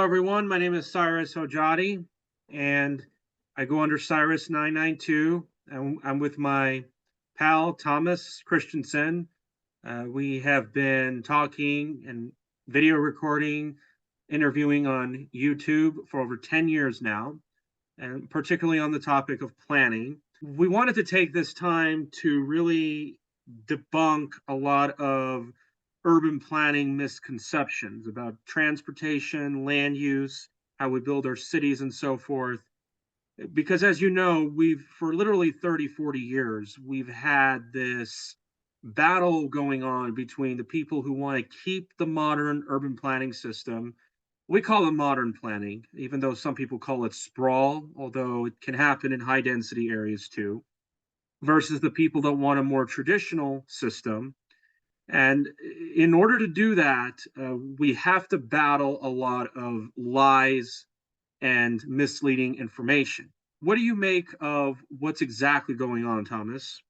Hello, everyone. My name is CyrusHojjaty, and I go under Cyrus992. I'm with my pal, Thomas Christensen. We have been talking and video recording, interviewing on YouTube for over 10 years now, and particularly on the topic of planning. We wanted to take this time to really debunk a lot of urban planning misconceptions about transportation, land use, how we build our cities, and so forth. Because as you know, for literally 30, 40 years, we've had this battle going on between the people who want to keep the modern urban planning system. We call it modern planning, even though some people call it sprawl, although it can happen in high density areas too, versus the people that want a more traditional system. And in order to do that, we have to battle a lot of lies and misleading information. What do you make of what's exactly going on, Thomas?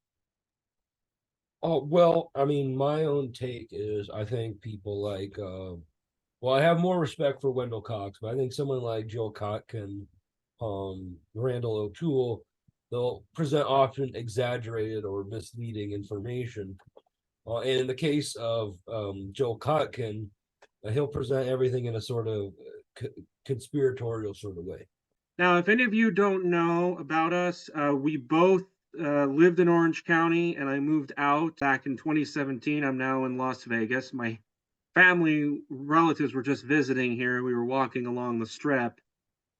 Oh, well, I mean, my own take is I think people like, I have more respect for Wendell Cox, but I think someone like Joel Kotkin, Randal O'Toole, they'll present often exaggerated or misleading information. And in the case of Joel Kotkin, he'll present everything in a sort of conspiratorial sort of way. Now, if any of you don't know about us, we both lived in Orange County, and I moved out back in 2017. I'm now in Las Vegas. My family relatives were just visiting here. We were walking along the strip.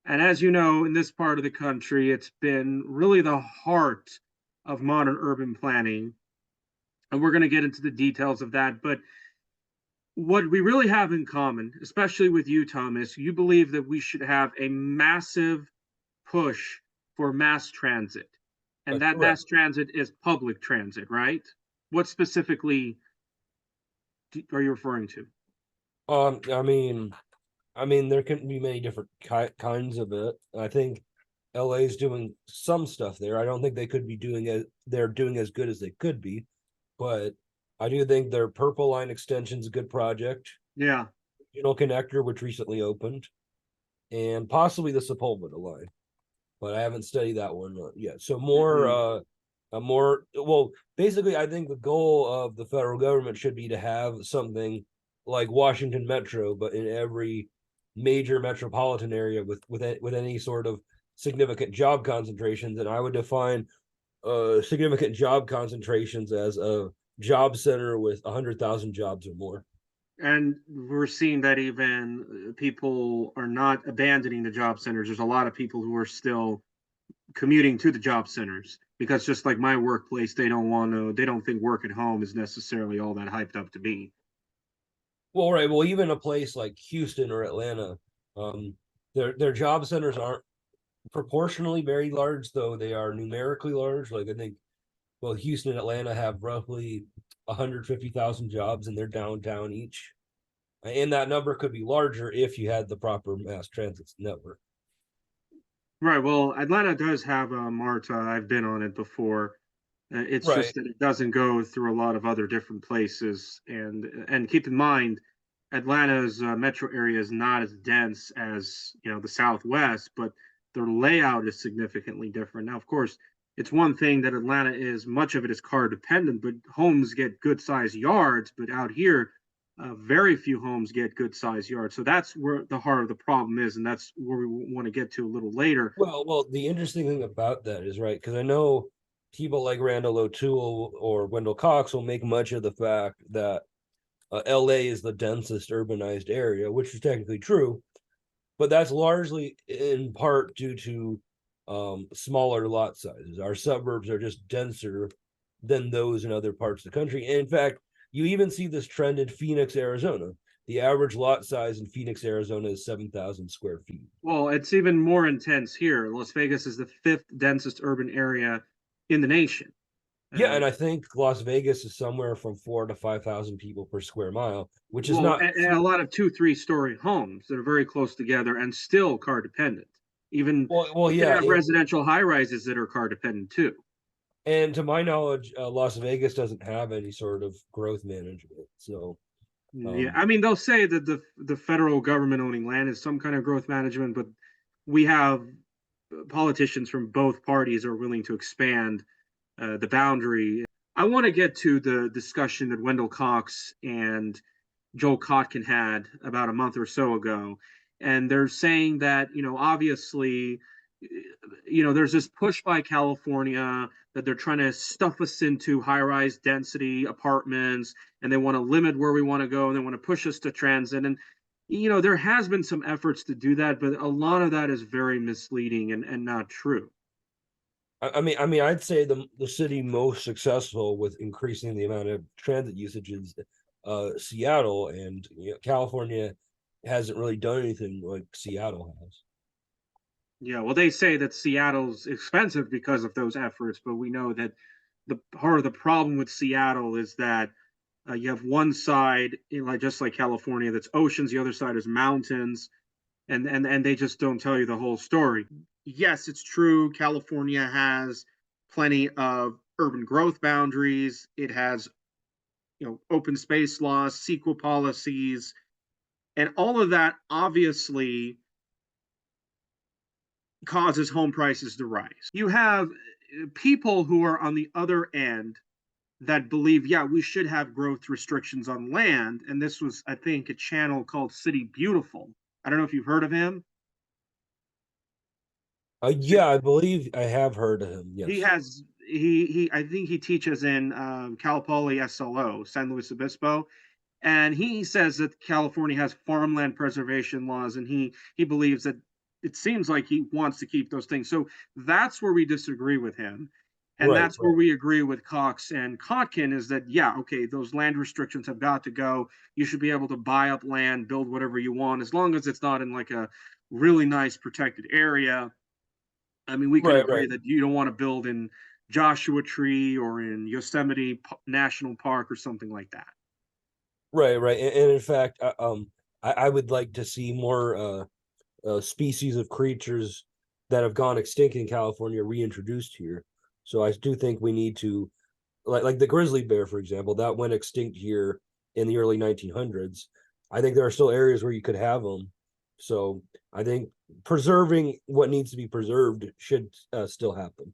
And as you know, in this part of the country, it's been really the heart of modern urban planning. And we're going to get into the details of that. But what we really have in common, especially with you, Thomas, you believe that we should have a massive push for mass transit. And that mass transit is public transit, right? What specifically are you referring to? I mean, there can be many different kinds of it. I think LA is doing some stuff there. I don't think they could be doing it. They're doing as good as they could be, but I do think their Purple Line extension is a good project. Yeah. Regional Connector, which recently opened, and possibly the Sepulveda line, but I haven't studied that one yet. So basically, I think the goal of the federal government should be to have something like Washington Metro, but in every major metropolitan area with any sort of significant job concentrations. And I would define significant job concentrations as a job center with 100,000 jobs or more. And we're seeing that even people are not abandoning the job centers. There's a lot of people who are still commuting to the job centers because just like my workplace, they don't think work at home is necessarily all that hyped up to be. Well, right. Well, even a place like Houston or Atlanta, their job centers aren't proportionally very large, though they are numerically large. Like I think, well, Houston and Atlanta have roughly 150,000 jobs in their downtown each, and that number could be larger if you had the proper mass transit network. Right. Well, Atlanta does have a MARTA. I've been on it before. It's Right. just that it doesn't go through a lot of other different places. And keep in mind, Atlanta's metro area is not as dense as the Southwest, but their layout is significantly different. Now, of course, it's one thing that Atlanta is much of it is car dependent, but homes get good sized yards. But out here, very few homes get good sized yards. So that's where the heart of the problem is, and that's where we want to get to a little later. Well, the interesting thing about that is right because I know people like Randal O'Toole or Wendell Cox will make much of the fact that LA is the densest urbanized area, which is technically true, but that's largely in part due to smaller lot sizes. Our suburbs are just denser than those in other parts of the country. And in fact, you even see this trend in Phoenix, Arizona. The average lot size in Phoenix, Arizona is 7,000 square feet. Well, it's even more intense here. Las Vegas is the fifth densest urban area in the nation. Yeah, and I think Las Vegas is somewhere from 4,000 to 5,000 people per square mile, which is not and a lot of 2-3 story homes that are very close together and still car dependent. Even you have residential high rises that are car dependent too. And to my knowledge, Las Vegas doesn't have any sort of growth management. So Yeah, I mean, they'll say that the federal government owning land is some kind of growth management, but we have politicians from both parties are willing to expand the boundary. I want to get to the discussion that Wendell Cox and Joel Kotkin had about a month or so ago. And they're saying that, obviously, there's this push by California that they're trying to stuff us into high rise density apartments, and they want to limit where we want to go, and they want to push us to transit. And, there has been some efforts to do that, but a lot of that is very misleading and not true. I mean, I'd say the city most successful with increasing the amount of transit usage is Seattle, and California hasn't really done anything like Seattle has. Yeah, well, they say that Seattle's expensive because of those efforts, but we know that the part of the problem with Seattle is that you have one side, just like California, that's oceans. The other side is mountains, and they just don't tell you the whole story. Yes, it's true. California has plenty of urban growth boundaries. It has, open space laws, CEQA policies, and all of that obviously causes home prices to rise. You have people who are on the other end that believe, yeah, we should have growth restrictions on land. And this was, I think, a channel called City Beautiful. I don't know if you've heard of him. Yeah, I believe I have heard of him. Yes. I think he teaches in Cal Poly SLO, San Luis Obispo, and he says that California has farmland preservation laws, and he believes that it seems like he wants to keep those things. So that's where we disagree with him. And that's where we agree with Cox and Kotkin is that, yeah, okay, those land restrictions have got to go. You should be able to buy up land, build whatever you want, as long as it's not in like a really nice protected area. I mean, we could agree that you don't want to build in Joshua Tree or in Yosemite National Park or something like that. Right. And in fact, I would like to see more species of creatures that have gone extinct in California reintroduced here. So I do think we need to, like the grizzly bear, for example, that went extinct here in the early 1900s. I think there are still areas where you could have them. So I think preserving what needs to be preserved should still happen.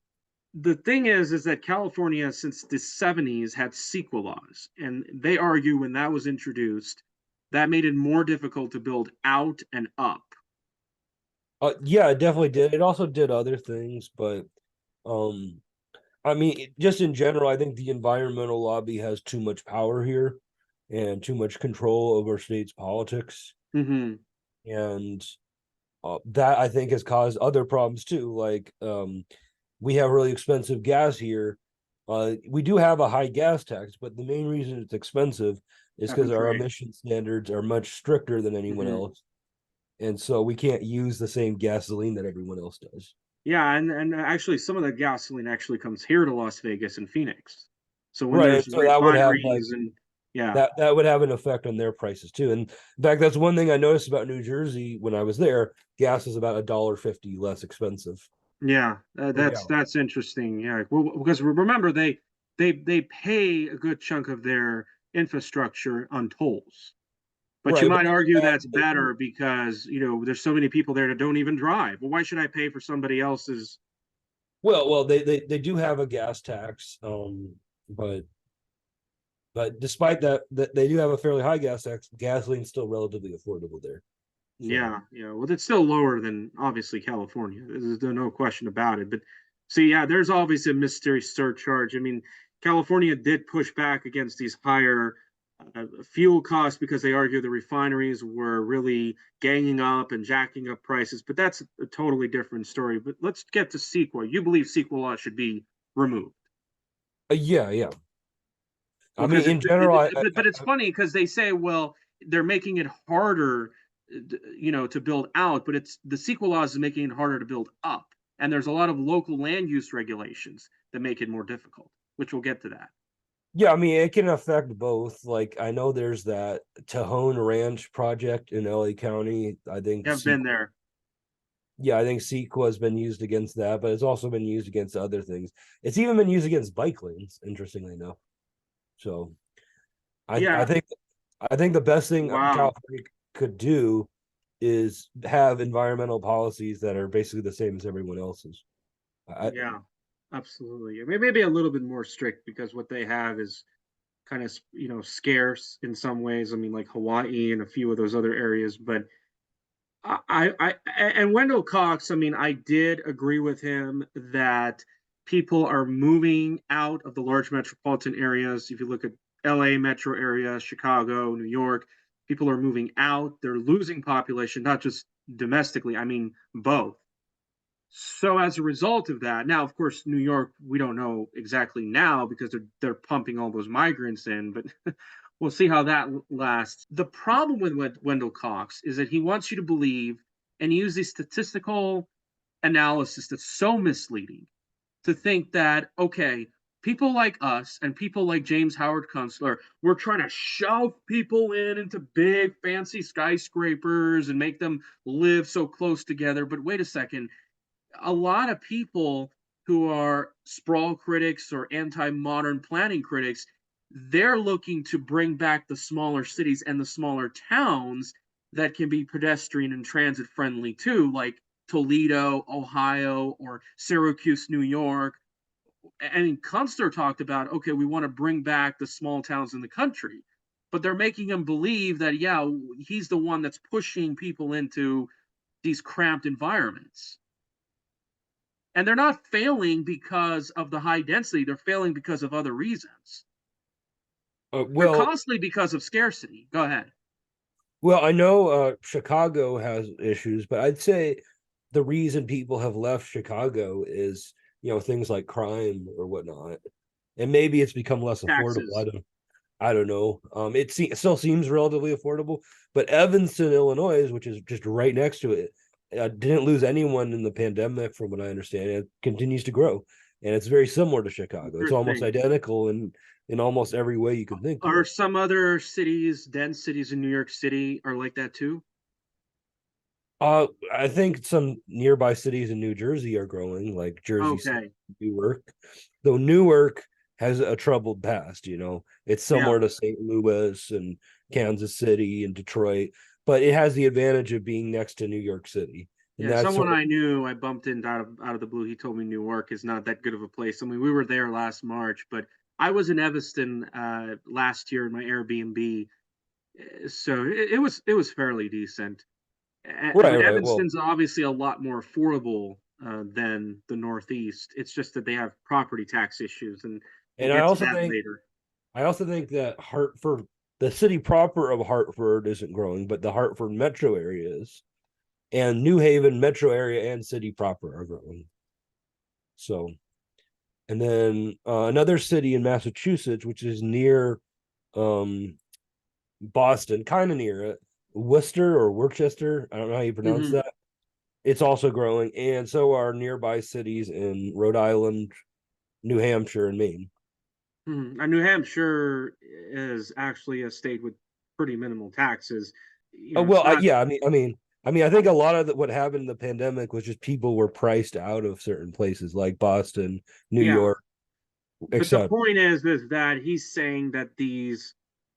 The thing is that California since the 70s had CEQA laws, and they argue when that was introduced, that made it more difficult to build out and up. Yeah, it definitely did. It also did other things, but I mean, just in general, I think the environmental lobby has too much power here and too much control over state's politics. Mm-hmm. And that I think has caused other problems too. Like we have really expensive gas here. We do have a high gas tax, but the main reason it's expensive is because our emission standards are much stricter than anyone else. And so we can't use the same gasoline that everyone else does. Yeah, and actually some of the gasoline actually comes here to Las Vegas and Phoenix. So when there's so that would have that would have an effect on their prices too. And in fact, that's one thing I noticed about New Jersey when I was there. Gas is about $1.50 less expensive. Yeah, that's interesting. Yeah, well, because remember they pay a good chunk of their infrastructure on tolls. But you might argue that's better because, there's so many people there that don't even drive. Well, why should I pay for somebody else's? Well, they do have a gas tax, but despite that, they do have a fairly high gas tax. Gasoline's still relatively affordable there. So. Yeah. Well, it's still lower than obviously California. There's no question about it. But see, yeah, there's obviously a mystery surcharge. I mean, California did push back against these higher fuel costs because they argue the refineries were really ganging up and jacking up prices, but that's a totally different story. But let's get to CEQA. You believe CEQA law should be removed? Yeah. I mean, in general, but it's funny because they say, well, they're making it harder, to build out, but it's the CEQA laws is making it harder to build up, and there's a lot of local land use regulations that make it more difficult, which we'll get to that. Yeah, I mean, it can affect both. Like, I know there's that Tejon Ranch project in LA County. I think I've been there. Yeah, I think CEQA has been used against that, but it's also been used against other things. It's even been used against bike lanes, interestingly enough. So, I think I think the best thing Wow. California could do is have environmental policies that are basically the same as everyone else's. I, Yeah, absolutely. I mean, maybe a little bit more strict because what they have is kind of, scarce in some ways. I mean, like Hawaii and a few of those other areas, but and Wendell Cox, I mean, I did agree with him that people are moving out of the large metropolitan areas. If you look at LA metro area, Chicago, New York, people are moving out. They're losing population, not just domestically, I mean, both. So as a result of that, now of course New York, we don't know exactly now because they're pumping all those migrants in, but we'll see how that lasts. The problem with Wendell Cox is that he wants you to believe and use the statistical analysis that's so misleading to think that, okay, people like us and people like James Howard Kunstler, we're trying to shove people into big fancy skyscrapers and make them live so close together. But wait a second, a lot of people who are sprawl critics or anti-modern planning critics, they're looking to bring back the smaller cities and the smaller towns that can be pedestrian and transit friendly too, like Toledo, Ohio, or Syracuse, New York. And Kunstler talked about, okay, we want to bring back the small towns in the country, but they're making him believe that, yeah, he's the one that's pushing people into these cramped environments. And they're not failing because of the high density, they're failing because of other reasons. They're well, costly because of scarcity. Go ahead. well, I know Chicago has issues, but I'd say the reason people have left Chicago is, things like crime or whatnot, and maybe it's become less affordable. Taxes. I don't know. It still seems relatively affordable, but Evanston, Illinois, which is just right next to it, didn't lose anyone in the pandemic, from what I understand. It continues to grow, and it's very similar to Chicago. It's almost Interesting. identical in almost every way you can think of Are it. some other cities, dense cities in New York City, are like that too? I think some nearby cities in New Jersey are growing, like Jersey City, Okay. Newark. Though Newark has a troubled past, it's Yeah. similar to St. Louis and Kansas City and Detroit, but it has the advantage of being next to New York City, and Yeah. that's Someone sort of I knew, I bumped into out of the blue. He told me Newark is not that good of a place. I mean, we were there last March, but I was in Evanston last year in my Airbnb, so it was fairly decent. right, But right. Well, Evanston's obviously a lot more affordable than the Northeast. It's just that they have property tax issues, and we'll and get to that later. I also think that Hartford, the city proper of Hartford, isn't growing, but the Hartford metro area is, and New Haven metro area and city proper are growing. So, and then another city in Massachusetts, which is near um, Boston, kind of near it, Worcester or Worcester. I don't know how you pronounce Mm-hmm. that. It's also growing, and so are nearby cities in Rhode Island, New Hampshire, and Maine. Mm-hmm. And New Hampshire is actually a state with pretty minimal taxes. Oh It's well, not. yeah. I think a lot of what happened in the pandemic was just people were priced out of certain places like Boston, New Yeah, York, but the etc. point is that he's saying that these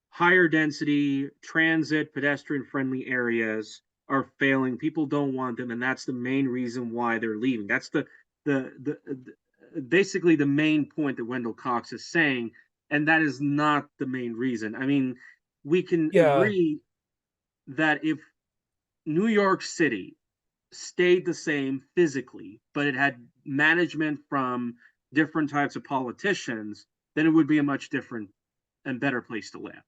higher density transit pedestrian friendly areas are failing. People don't want them, and that's the main reason why they're leaving. That's the basically the main point that Wendell Cox is saying, and that is not the main reason. I mean, we can Yeah, agree that if New York City stayed the same physically, but it had management from different types of politicians, then it would be a much different and better place to live.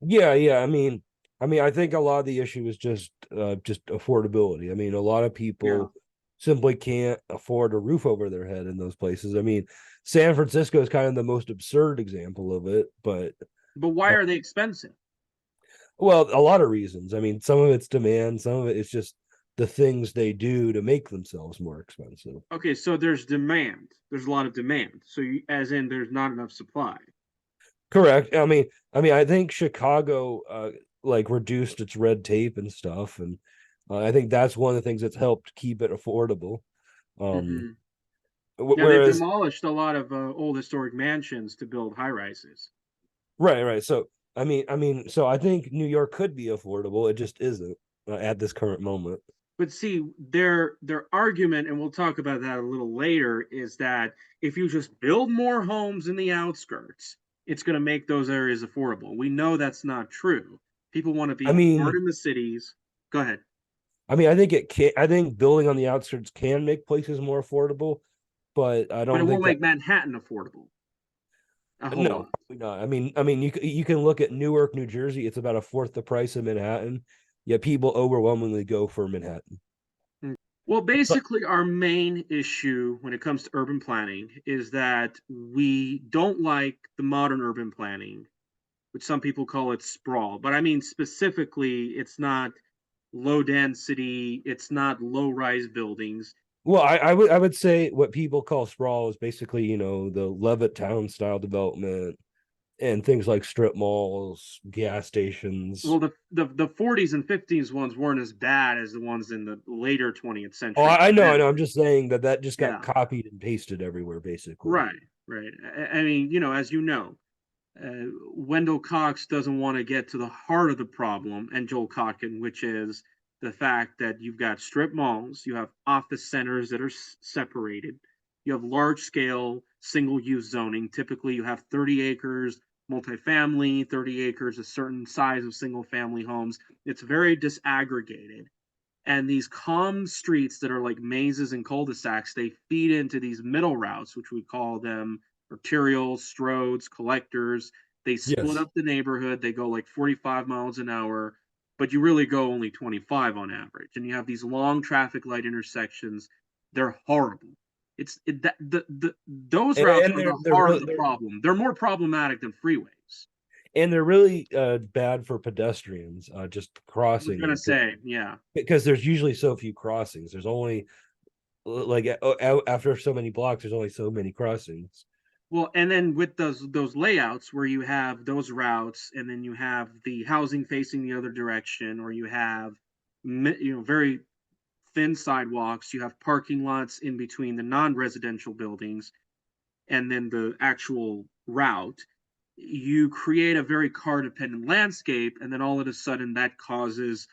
yeah. I think a lot of the issue is just affordability. I mean, a lot of Yeah. people simply can't afford a roof over their head in those places. I mean, San Francisco is kind of the most absurd example of it, but But why uh, are they expensive? well, a lot of reasons. I mean, some of it's demand, some of it is just the things they do to make themselves more expensive. Okay, so there's demand. There's a lot of demand. So as in there's not enough supply. Correct. I think Chicago like reduced its red tape and stuff, and I think that's one of the things that's helped keep it affordable. Um, Mm-hmm. Yeah, they've whereas, demolished a lot of old historic mansions to build high rises. right. So So I think New York could be affordable. It just isn't at this current moment. But see, their argument, and we'll talk about that a little later, is that if you just build more homes in the outskirts, it's going to make those areas affordable. We know that's not true. People want to I be mean, hard in the cities. Go ahead. I think it can. I think building on the outskirts can make places more affordable, but I But it don't won't think that. make Manhattan affordable a whole No, lot. probably not. You can look at Newark, New Jersey. It's about a fourth the price of Manhattan. Yet people overwhelmingly go for Manhattan. Well, But basically, our main issue when it comes to urban planning is that we don't like the modern urban planning, which some people call it sprawl. But I mean, specifically, it's not low density, it's not low rise buildings. I would say what people call sprawl is basically the Levittown style development and things like strip malls, gas stations. Well, the 40s and 50s ones weren't as bad as the ones in the later 20th Oh, century. I know, I Now, know. I'm just saying that just got yeah, copied and pasted everywhere, basically. right, right. I mean, as you know, Wendell Cox doesn't want to get to the heart of the problem, and Joel Kotkin, which is the fact that you've got strip malls, you have office centers that are separated, you have large scale single use zoning. Typically, you have 30 acres multifamily, 30 acres, a certain size of single family homes. It's very disaggregated. And these calm streets that are like mazes and cul-de-sacs, they feed into these middle routes, which we call them arterials, stroads, collectors. They split Yes. up the neighborhood. They go like 45 miles an hour, but you really go only 25 on average. And you have these long traffic light intersections. They're horrible. Those routes And are they're the they're heart of really the problem. They're more problematic than freeways. they're really bad for pedestrians just I was crossing gonna them say, yeah. because there's usually so few crossings. There's only like after so many blocks, there's only so many crossings. Well, and then with those layouts where you have those routes, and then you have the housing facing the other direction, or you have very thin sidewalks, you have parking lots in between the non-residential buildings, and then the actual route. You create a very car-dependent landscape, and then all of a sudden that causes,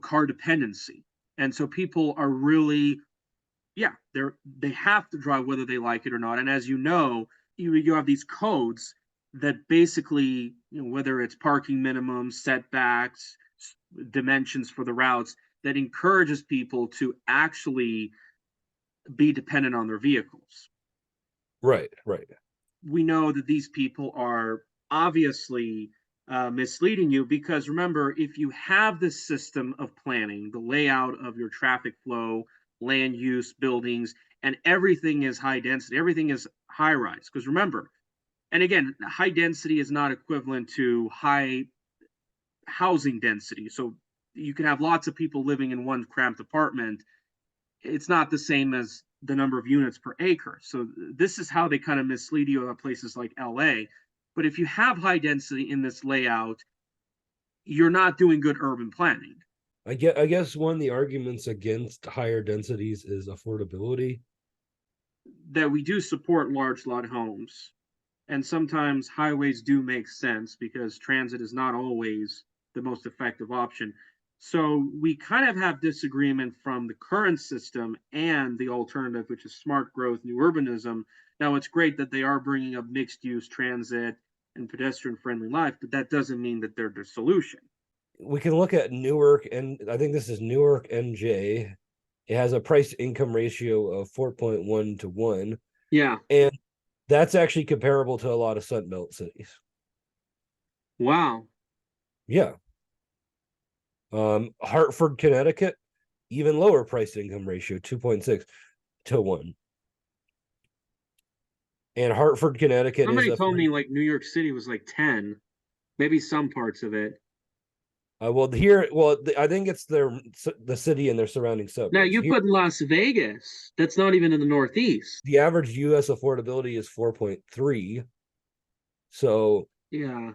car dependency, and so people are really yeah, they have to drive whether they like it or not. And as you know, you have these codes that basically, whether it's parking minimums, setbacks, dimensions for the routes, that encourages people to actually be dependent on their vehicles. Right, right. We know that these people are obviously misleading you, because remember, if you have this system of planning, the layout of your traffic flow, land use, buildings, and everything is high density, everything is high rise. Because remember, and again, high density is not equivalent to high housing density. So you can have lots of people living in one cramped apartment. It's not the same as the number of units per acre. So this is how they kind of mislead you at places like LA. But if you have high density in this layout, you're not doing good urban planning. I guess one of the arguments against higher densities is affordability. That we do support large lot homes, and sometimes highways do make sense because transit is not always the most effective option. So we kind of have disagreement from the current system and the alternative, which is smart growth, new urbanism. Now, it's great that they are bringing up mixed use transit and pedestrian friendly life, but that doesn't mean that they're the solution. We can look at Newark, and I think this is Newark NJ. It has a price income ratio of 4.1 to 1. Yeah. And that's actually comparable to a lot of Sunbelt cities. Wow. Yeah. Hartford, Connecticut, even lower price income ratio, 2.6 to 1. And Hartford, Connecticut is Somebody a told me like New York City was like 10, maybe some parts of it. I think it's the city and their surrounding Now suburbs. you Here, put Las Vegas, that's not even in the Northeast. the average US affordability is 4.3. So, Yeah.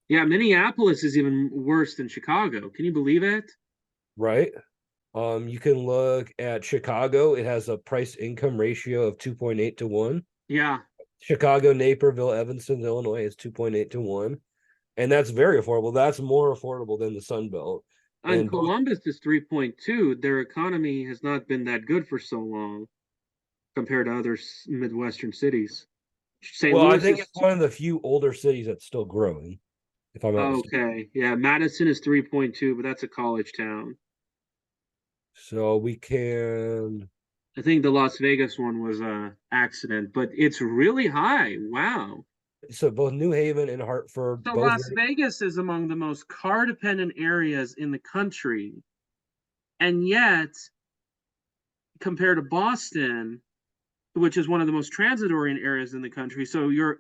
Yeah, Minneapolis is even worse than Chicago. Can you believe it? right. You can look at Chicago. It has a price income ratio of 2.8 to 1. Yeah. Chicago, Naperville, Evanston, Illinois is 2.8 to 1. and that's very affordable. That's more affordable than the Sun Belt. And And both, Columbus is 3.2. Their economy has not been that good for so long compared to other Midwestern cities. St. well, I Louis think is it's one of the few older cities that's still growing, if I'm not mistaken. okay. Yeah, Madison is 3.2, but that's a college town. So we can. I think the Las Vegas one was a accident, but it's really high. Wow. So both New Haven and Hartford, So both Las very. Vegas is among the most car dependent areas in the country. And yet, compared to Boston, which is one of the most transit oriented areas in the country, so your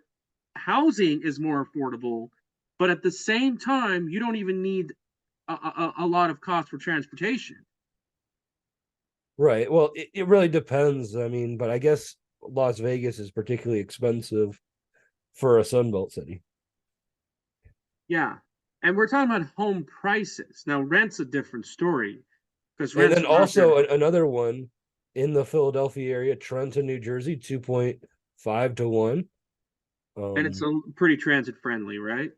housing is more affordable, but at the same time, you don't even need a lot of cost for transportation. Right. Well, it really depends. I mean, but I guess Las Vegas is particularly expensive for a Sunbelt city. Yeah. And we're talking about home prices. Now, rent's a different story because And rents then are not that also high. another one in the Philadelphia area, Trenton, New Jersey, 2.5 to 1. And it's Um, a pretty transit friendly, right?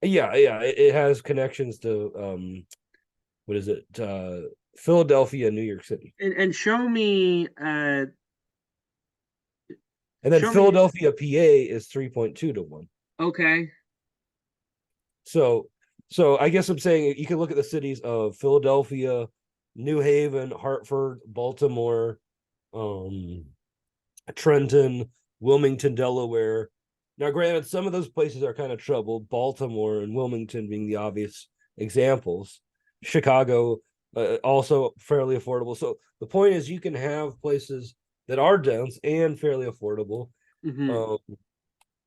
yeah, it has connections to what is it? Philadelphia, New York City. And And then show me, Philadelphia, PA is 3.2 to 1. okay. So I guess I'm saying you can look at the cities of Philadelphia, New Haven, Hartford, Baltimore, um, Trenton, Wilmington, Delaware. Now, granted, some of those places are kind of troubled, Baltimore and Wilmington being the obvious examples. Chicago, also fairly affordable. So the point is, you can have places that are dense and fairly affordable. Hmm. Um,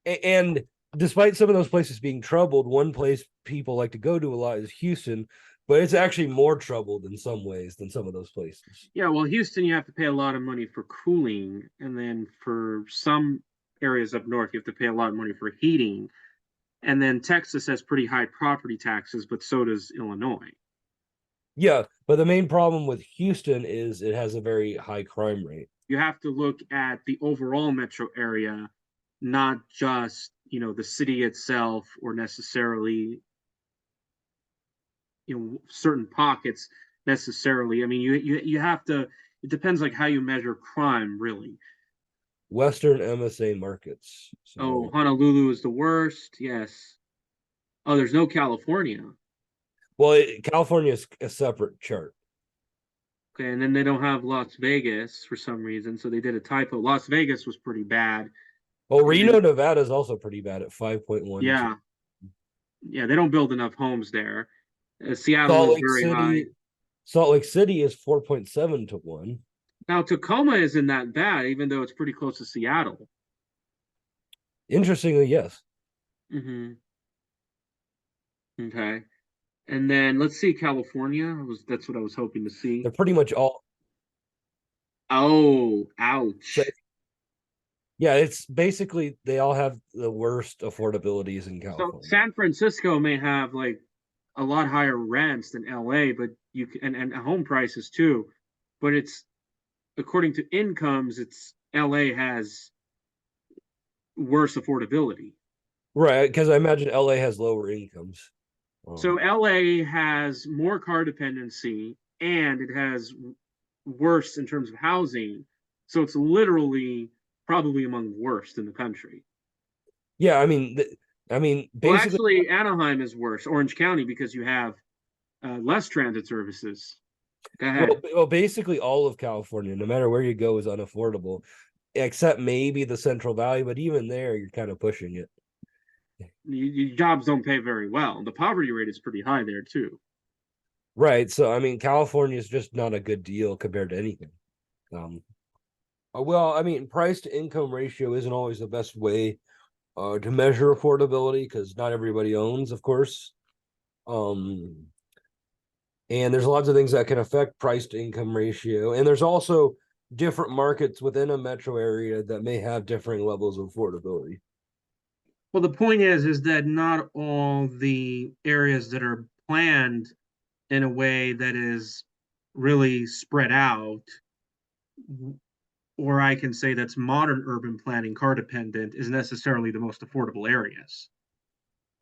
and despite some of those places being troubled, one place people like to go to a lot is Houston, but it's actually more troubled in some ways than some of those places. Yeah, well, Houston, you have to pay a lot of money for cooling. And then for some areas up north, you have to pay a lot of money for heating. And then Texas has pretty high property taxes, but so does Illinois. Yeah, but the main problem with Houston is it has a very high crime rate. You have to look at the overall metro area, not just, the city itself or necessarily, certain pockets necessarily. I mean, you have to, it depends like how you measure crime, really. Western MSA markets. Oh, So, Honolulu is the worst. Yes. Oh, there's no California. well, California is a separate chart. Okay, and then they don't have Las Vegas for some reason, so they did a typo. Las Vegas was pretty bad. Well, And Reno, then, Nevada is also pretty bad at 5.12. yeah, yeah, they don't build enough homes there. Seattle Salt is Lake very high. City, Salt Lake City is 4.7 to 1. Now, Tacoma isn't that bad, even though it's pretty close to Seattle. Interestingly, yes. Hmm. Okay. And then let's see, California. That's what I was hoping to see. They're pretty much all. Oh, So, ouch. yeah, it's basically they all have the worst affordabilities in So California. San Francisco may have like a lot higher rents than LA, but and home prices too. But it's according to incomes, it's LA has worse affordability. Right, because I imagine LA has lower incomes. So Um, LA has more car dependency and it has worse in terms of housing. So it's literally probably among the worst in the country. yeah, Well, basically, actually, Anaheim is worse, Orange County, because you have less transit services. Go ahead. basically all of California, no matter where you go, is unaffordable, except maybe the Central Valley. But even there, you're kind of pushing it. Jobs don't pay very well. The poverty rate is pretty high there too. Right. So, California is just not a good deal compared to anything. Um, well, price to income ratio isn't always the best way to measure affordability because not everybody owns, of course. Um, and there's lots of things that can affect price to income ratio. And there's also different markets within a metro area that may have differing levels of affordability. Well, the point is that not all the areas that are planned in a way that is really spread out, or I can say that's modern urban planning car dependent, is necessarily the most affordable areas.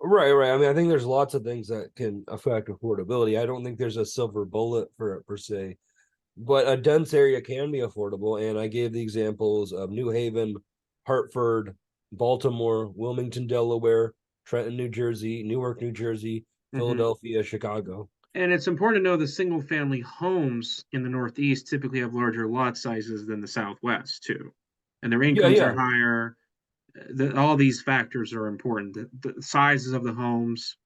Right. I mean, I think there's lots of things that can affect affordability. I don't think there's a silver bullet for it per se, but a dense area can be affordable. And I gave the examples of New Haven, Hartford, Baltimore, Wilmington, Delaware, Trenton, New Jersey, Newark, New Jersey, Hmm. Philadelphia, Chicago. And it's important to know the single family homes in the Northeast typically have larger lot sizes than the Southwest, too. And their Yeah, incomes are yeah, higher. All these factors are important. The sizes of the homes,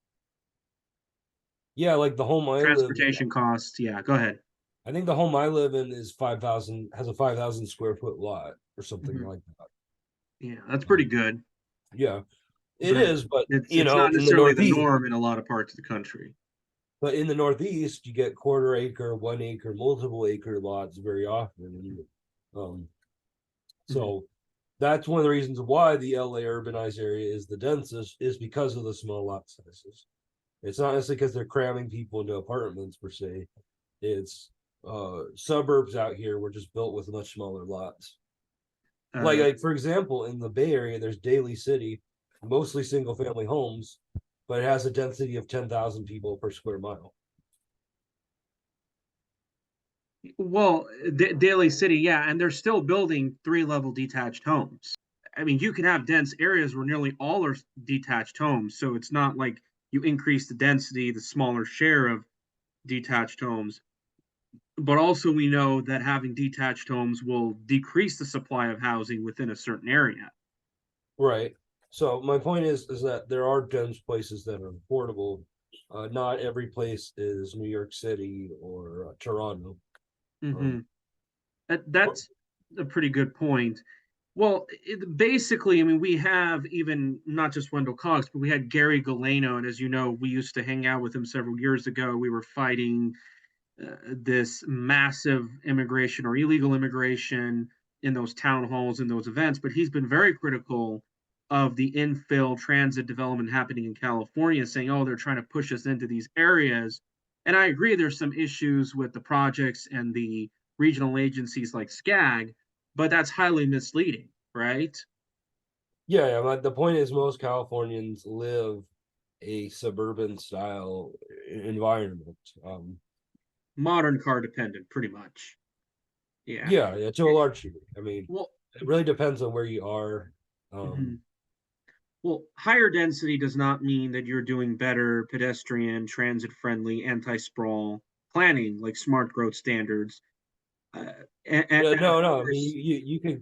yeah. Like the home I live in, transportation costs. Yeah, go ahead. I think the home I live in is 5,000, has a 5,000 square foot lot or something Hmm. like that. Yeah, that's pretty Um, good, yeah, it but is, but it's not in the necessarily the Northeast, norm in a lot of parts of the country. but in the Northeast, you get quarter acre, 1 acre, multiple acre lots very often. And, um, Mhm. so that's one of the reasons why the LA urbanized area is the densest, is because of the small lot sizes. It's not necessarily because they're cramming people into apartments per se. It's suburbs out here were just built with much smaller lots. Uh, Like for example, in the Bay Area, there's Daly City, mostly single family homes, but it has a density of 10,000 people per square mile. well, Daly City, yeah, and they're still building three-level detached homes. I mean, you can have dense areas where nearly all are detached homes, so it's not like you increase the density, the smaller share of detached homes. But also, we know that having detached homes will decrease the supply of housing within a certain area. Right. So my point is that there are dense places that are affordable. Not every place is New York City or Toronto. Mm-hmm. Um, but That's a pretty good point. Well, basically, I mean, we have even not just Wendell Cox, but we had Gary Galeno, and as you know, we used to hang out with him several years ago. We were fighting this massive immigration or illegal immigration in those town halls and those events. But he's been very critical of the infill transit development happening in California, saying, "Oh, they're trying to push us into these areas." And I agree, there's some issues with the projects and the regional agencies like SCAG, but that's highly misleading, right? yeah, but the point is most Californians live a suburban style environment. Modern car dependent, pretty much. Yeah. Yeah, to a large degree. I mean, Well, it really depends on where you are. Um, mhm. Well, higher density does not mean that you're doing better pedestrian, transit friendly, anti sprawl planning like smart growth standards. And of no. I mean, course,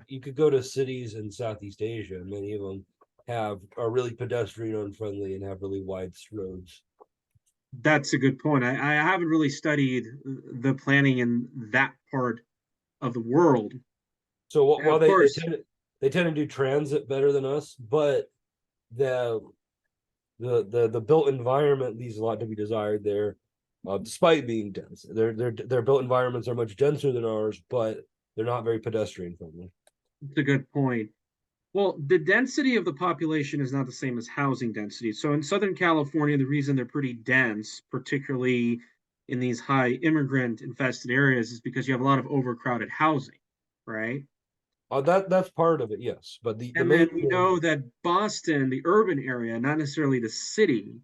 you could go to cities in Southeast Asia, and many of them have are really pedestrian unfriendly and have really wide roads. that's a good point. I haven't really studied the planning in that part of the world. So And while of course, they tend to do transit better than us, but the the built environment leaves a lot to be desired there, despite being dense. Their built environments are much denser than ours, but they're not very pedestrian friendly. it's a good point. Well, the density of the population is not the same as housing density. So in Southern California, the reason they're pretty dense, particularly in these high immigrant infested areas, is because you have a lot of overcrowded housing, right? That's part of it, yes. But the And main then we know that Boston, the urban area, not necessarily the city,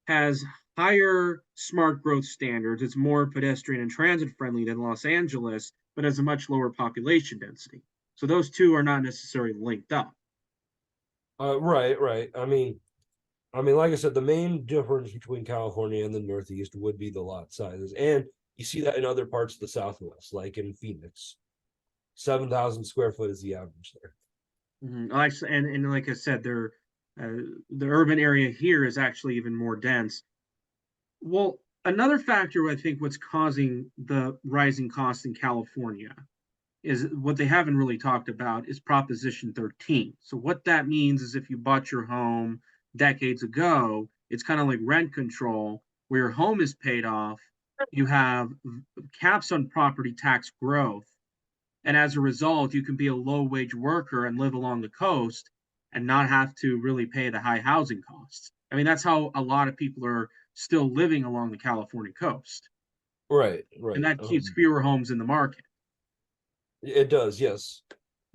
has higher smart growth standards. It's more pedestrian and transit friendly than Los Angeles, but has a much lower population density. So those two are not necessarily linked up. right. Like I said, the main difference between California and the Northeast would be the lot sizes, and you see that in other parts of the Southwest, like in Phoenix. 7,000 square foot is the average there. Mm-hmm. And like I said, the urban area here is actually even more dense. Well, another factor I think what's causing the rising costs in California is what they haven't really talked about is Proposition 13. So what that means is if you bought your home decades ago, it's kind of like rent control where your home is paid off, you have caps on property tax growth, and as a result, you can be a low wage worker and live along the coast and not have to really pay the high housing costs. I mean, that's how a lot of people are still living along the California coast. Right, And right. that keeps fewer homes in the market. It does, yes.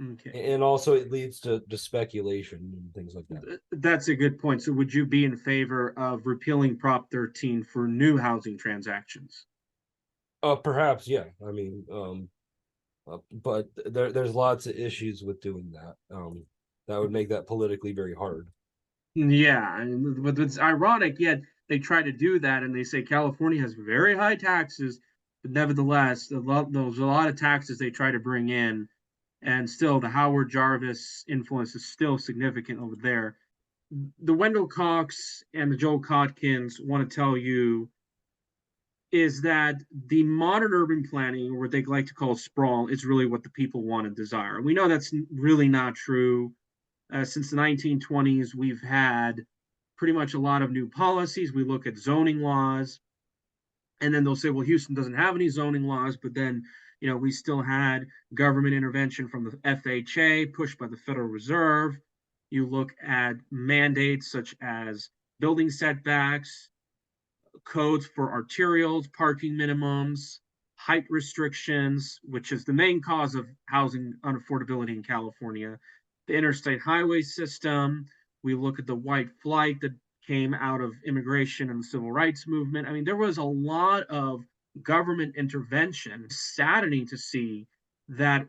Okay. And also it leads to speculation and things like that. That's a good point. So would you be in favor of repealing Prop 13 for new housing transactions? Perhaps, yeah. I mean, but there's lots of issues with doing that. That would make that politically very hard. Yeah, but it's ironic, yet they try to do that and they say California has very high taxes, but nevertheless, there's a lot of taxes they try to bring in, and still the Howard Jarvis influence is still significant over there. The Wendell Cox and the Joel Kotkins want to tell you is that the modern urban planning, or what they like to call sprawl, is really what the people want and desire. We know that's really not true. Since the 1920s, we've had pretty much a lot of new policies. We look at zoning laws, and then they'll say, well, Houston doesn't have any zoning laws, but then, we still had government intervention from the FHA pushed by the Federal Reserve. You look at mandates such as building setbacks, codes for arterials, parking minimums, height restrictions, which is the main cause of housing unaffordability in California, the interstate highway system. We look at the white flight that came out of immigration and the civil rights movement. I mean, there was a lot of government intervention. It's saddening to see that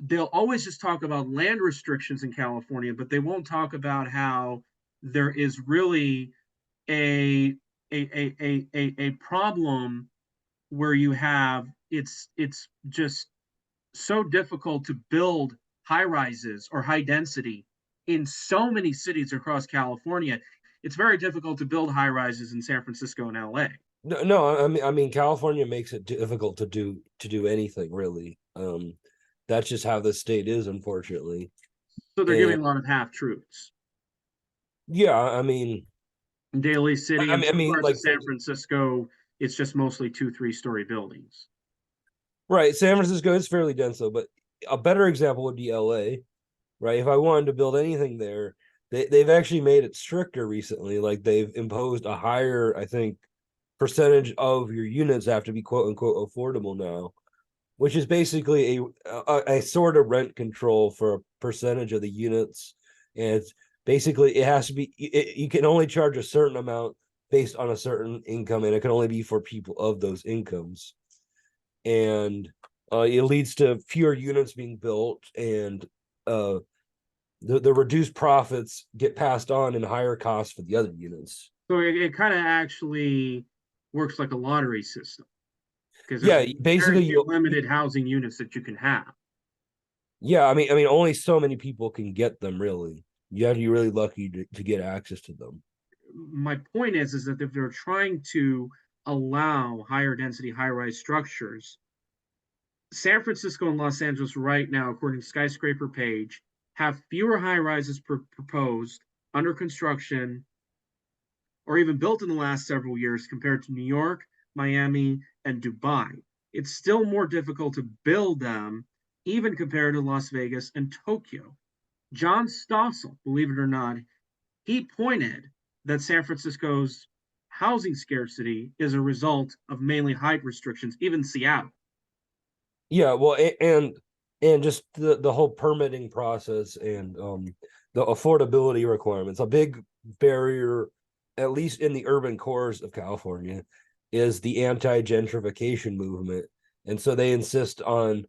they'll always just talk about land restrictions in California, but they won't talk about how there is really a a problem where you have it's just so difficult to build high rises or high density in so many cities across California. It's very difficult to build high rises in San Francisco and LA. No, no, I mean, California makes it difficult to do anything really. That's just how the state is, unfortunately. So they're And giving a lot of half truths. yeah, I mean, In Daly City I and mean, I some mean, parts of like, San Francisco, it's just mostly 2, 3 story buildings. right, San Francisco is fairly dense though, but a better example would be LA, right? If I wanted to build anything there, they've actually made it stricter recently. Like they've imposed a higher, I think, percentage of your units have to be quote unquote affordable now, which is basically a sort of rent control for a percentage of the units. And it's basically it has to be you can only charge a certain amount based on a certain income, and it can only be for people of those incomes. And it leads to fewer units being built, and uh, the reduced profits get passed on in higher costs for the other units. So it kind of actually works like a lottery system because there's Yeah, very basically few you. limited housing units that you can have. Yeah, I mean, only so many people can get them. Really, you have to be really lucky to get access to them. My point is that if they're trying to allow higher density high rise structures, San Francisco and Los Angeles right now, according to Skyscraper Page, have fewer high rises proposed under construction or even built in the last several years compared to New York, Miami, and Dubai. It's still more difficult to build them, even compared to Las Vegas and Tokyo. John Stossel, believe it or not, he pointed that San Francisco's housing scarcity is a result of mainly height restrictions, even Seattle. Yeah, well, and just the whole permitting process and the affordability requirements. A big barrier, at least in the urban cores of California, is the anti-gentrification movement, and so they insist on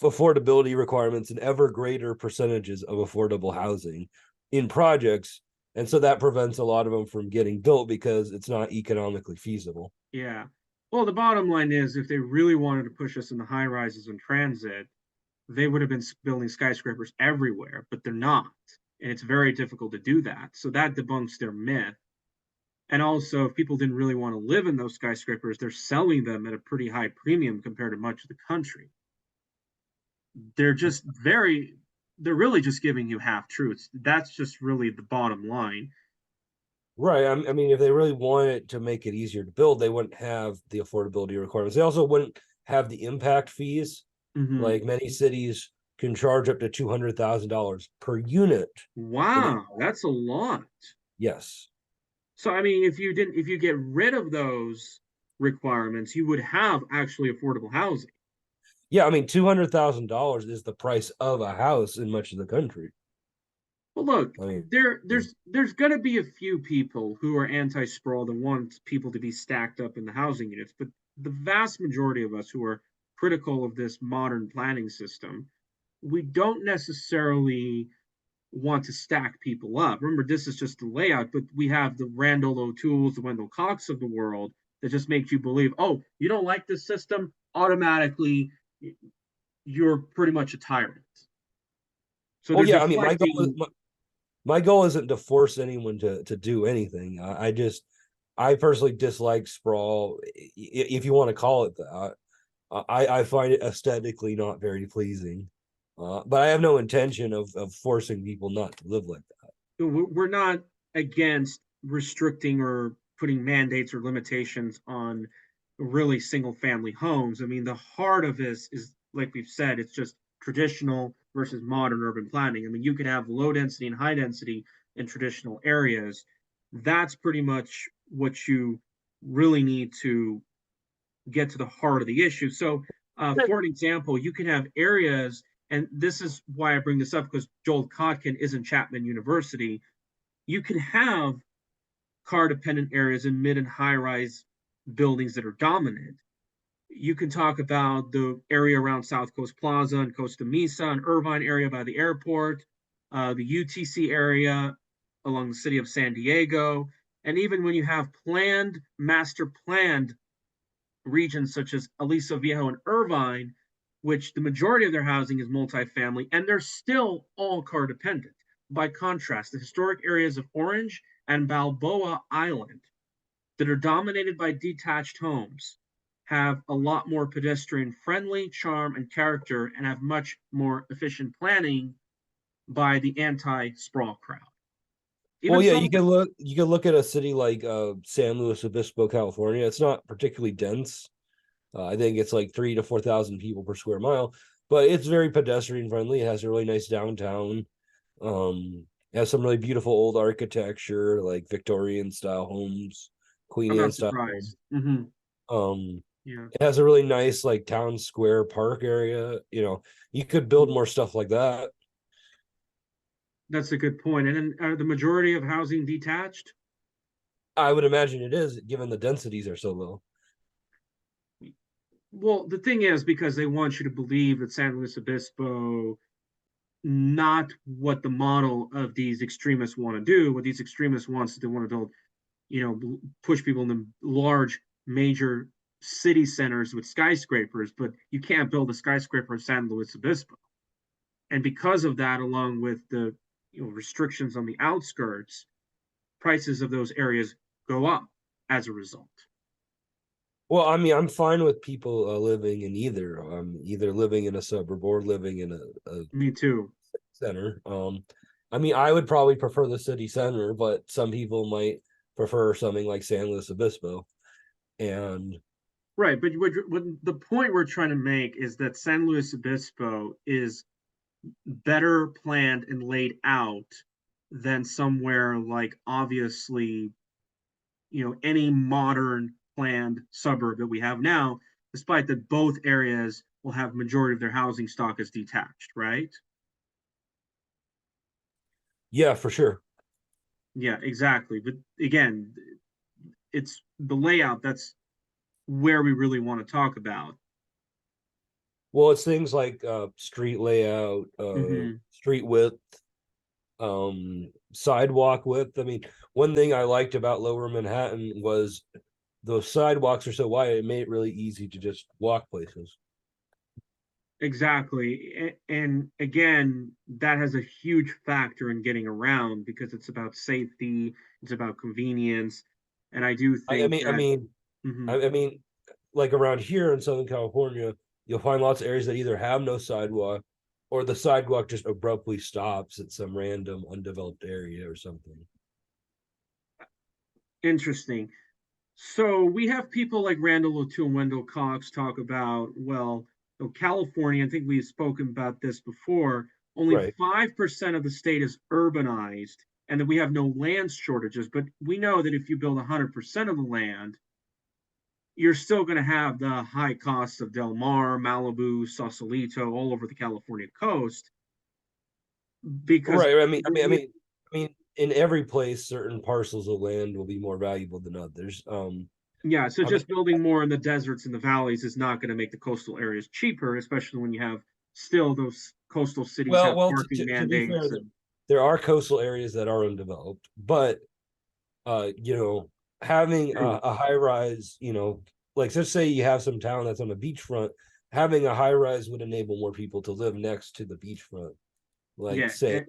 affordability requirements and ever greater percentages of affordable housing in projects. And so that prevents a lot of them from getting built because it's not economically feasible. Yeah. Well, the bottom line is if they really wanted to push us in the high rises and transit, they would have been building skyscrapers everywhere, but they're not. And it's very difficult to do that. So that debunks their myth. And also, if people didn't really want to live in those skyscrapers, they're selling them at a pretty high premium compared to much of the country. They're just they're really just giving you half truths. That's just really the bottom line. Right. I mean, if they really wanted to make it easier to build, they wouldn't have the affordability requirements. They also wouldn't have the impact fees. Mm-hmm. Like many cities can charge up to $200,000 per unit. Wow, that's a lot. Yes. So I mean, if you get rid of those requirements, you would have actually affordable housing. Yeah, I mean, $200,000 is the price of a house in much of the country. Well, look, I mean, there's going to be a few people who are anti-sprawl that want people to be stacked up in the housing units, but the vast majority of us who are critical of this modern planning system, we don't necessarily want to stack people up. Remember, this is just the layout, but we have the Randal O'Tooles, the Wendell Cox of the world that just makes you believe, oh, you don't like this system, automatically you're pretty much a tyrant. So oh they're yeah, I mean, my goal is, deflecting. my goal isn't to force anyone to do anything. I personally dislike sprawl, if you want to call it that. I find it aesthetically not very pleasing, but I have no intention of forcing people not to live like that. We're not against restricting or putting mandates or limitations on really single family homes. I mean, the heart of this is, like we've said, it's just traditional versus modern urban planning. I mean, you could have low density and high density in traditional areas. That's pretty much what you really need to get to the heart of the issue. So, for an example, you can have areas, and this is why I bring this up because Joel Kotkin is in Chapman University. You can have car dependent areas in mid and high rise buildings that are dominant. You can talk about the area around South Coast Plaza and Costa Mesa and Irvine area by the airport, the UTC area along the city of San Diego. And even when you have planned, master planned regions such as Aliso Viejo and Irvine, which the majority of their housing is multifamily, and they're still all car dependent. By contrast, the historic areas of Orange and Balboa Island that are dominated by detached homes have a lot more pedestrian friendly charm and character and have much more efficient planning by the anti sprawl crowd. Well, Even yeah, so, you can look at a city like San Luis Obispo, California. It's not particularly dense. I think it's like 3 to 4,000 people per square mile, but it's very pedestrian friendly. It has a really nice downtown. It has some really beautiful old architecture, like Victorian style homes, Queen I'm Anne not style homes. surprised. Mm-hmm. Um, Yeah, it has a really nice like town square park area. You know, you could build more stuff like that. that's a good point. And then are the majority of housing detached? I would imagine it is, given the densities are so low. Well, the thing is, because they want you to believe that San Luis Obispo, not what the model of these extremists want to do. What these extremists want is they want to build, push people into large, major city centers with skyscrapers, but you can't build a skyscraper in San Luis Obispo. And because of that, along with the restrictions on the outskirts, prices of those areas go up as a result. Well, I mean, I'm fine with people living in either. Either living in a suburb or living in a Me too. center. I mean, I would probably prefer the city center, but some people might prefer something like San Luis Obispo. And Right, but what the point we're trying to make is that San Luis Obispo is better planned and laid out than somewhere like obviously any modern planned suburb that we have now, despite that both areas will have majority of their housing stock as detached, right? yeah, for sure. Yeah, exactly. But again, it's the layout that's where we really want to talk about. Well, it's things like street layout, Mm-hmm. street width, sidewalk width. I mean, one thing I liked about Lower Manhattan was those sidewalks are so wide, it made it really easy to just walk places. Exactly. And again, that has a huge factor in getting around because it's about safety, it's about convenience. And I do I, I think mean, I that, mean, mhm. I mean, like around here in Southern California, you'll find lots of areas that either have no sidewalk or the sidewalk just abruptly stops at some random undeveloped area or something. Interesting. So we have people like Randal O'Toole and Wendell Cox talk about, well, California, I think we've spoken about this before, only Right. 5% of the state is urbanized and that we have no land shortages. But we know that if you build 100% of the land, you're still going to have the high costs of Del Mar, Malibu, Sausalito, all over the California coast, because Right. I mean, in every place, certain parcels of land will be more valuable than others. yeah, so I mean, just building more in the deserts and the valleys is not going to make the coastal areas cheaper, especially when you have still those coastal cities have well, parking to be fair, mandates and there are coastal areas that are undeveloped, but having a high rise, like let's say you have some town that's on a beachfront, having a high rise would enable more people to live next to the beachfront. Like yeah, say,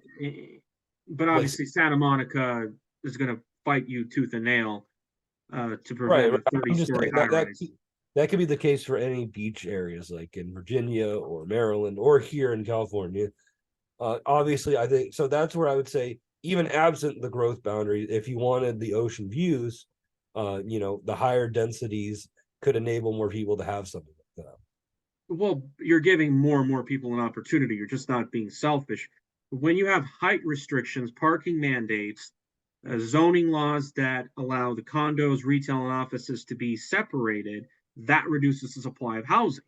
but like obviously Santa Monica is going to fight you tooth and nail to right, prevent right. a 30 I'm just story saying high that rise. that could be the case for any beach areas, like in Virginia or Maryland or here in California. Obviously, I think so. That's where I would say, even absent the growth boundary, if you wanted the ocean views, the higher densities could enable more people to have something like that. Well, you're giving more and more people an opportunity. You're just not being selfish. When you have height restrictions, parking mandates, zoning laws that allow the condos, retail, and offices to be separated, that reduces the supply of housing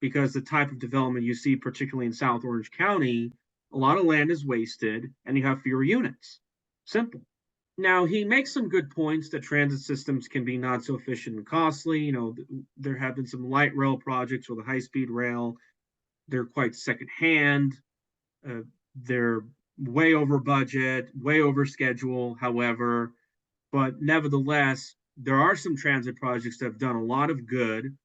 because the type of development you see, particularly in South Orange County, a lot of land is wasted and you have fewer units. Simple. Now, he makes some good points that transit systems can be not so efficient and costly. There have been some light rail projects with a high speed rail. They're quite secondhand. Uh, they're way over budget, way over schedule, however. But nevertheless, there are some transit projects that have done a lot of good.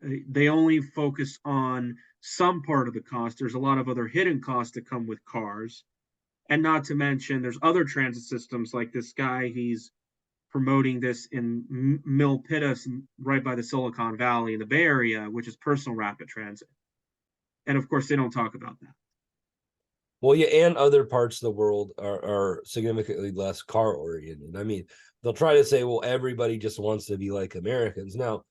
They only focus on some part of the cost. There's a lot of other hidden costs that come with cars. And not to mention, there's other transit systems like this guy, he's promoting this in Milpitas, right by the Silicon Valley in the Bay Area, which is personal rapid transit. And of course, they don't talk about that. Well, yeah, and other parts of the world are significantly less car oriented. I mean, they'll try to say, well, everybody just wants to be like Americans. Now,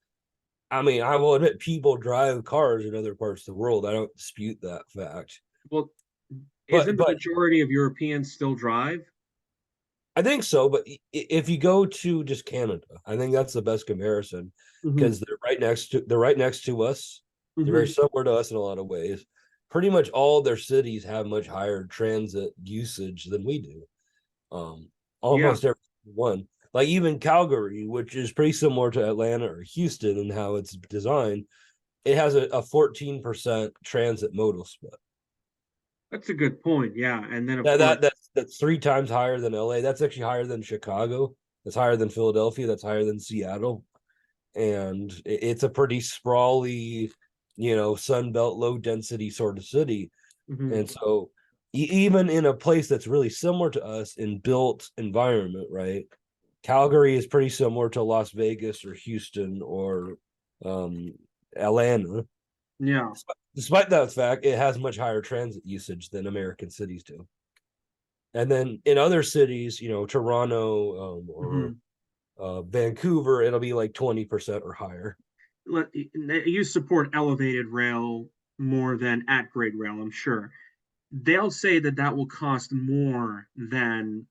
I mean, I will admit people drive cars in other parts of the world. I don't dispute that fact. Well, But isn't the majority of Europeans still drive? I think so. But if you go to just Canada, I think that's the best comparison Mm-hmm. because they're right next to us. They're very Mm-hmm. similar to us in a lot of ways. Pretty much all their cities have much higher transit usage than we do. Um, Yeah. Almost every one. Like even Calgary, which is pretty similar to Atlanta or Houston in how it's designed, it has a 14% transit modal split. That's a good point. Yeah. And then, of That, course, that that's 3 times higher than LA. That's actually higher than Chicago. That's higher than Philadelphia. That's higher than Seattle. And it's a pretty sprawly, Sunbelt low density sort of city. mm-hmm. And so even in a place that's really similar to us in built environment, right? Calgary is pretty similar to Las Vegas or Houston or um, Atlanta. Yeah. Despite that fact, it has much higher transit usage than American cities do. And then in other cities, Toronto or Mm-hmm. Vancouver, it'll be like 20% or higher. You support elevated rail more than at grade rail, I'm sure. They'll say that that will cost more than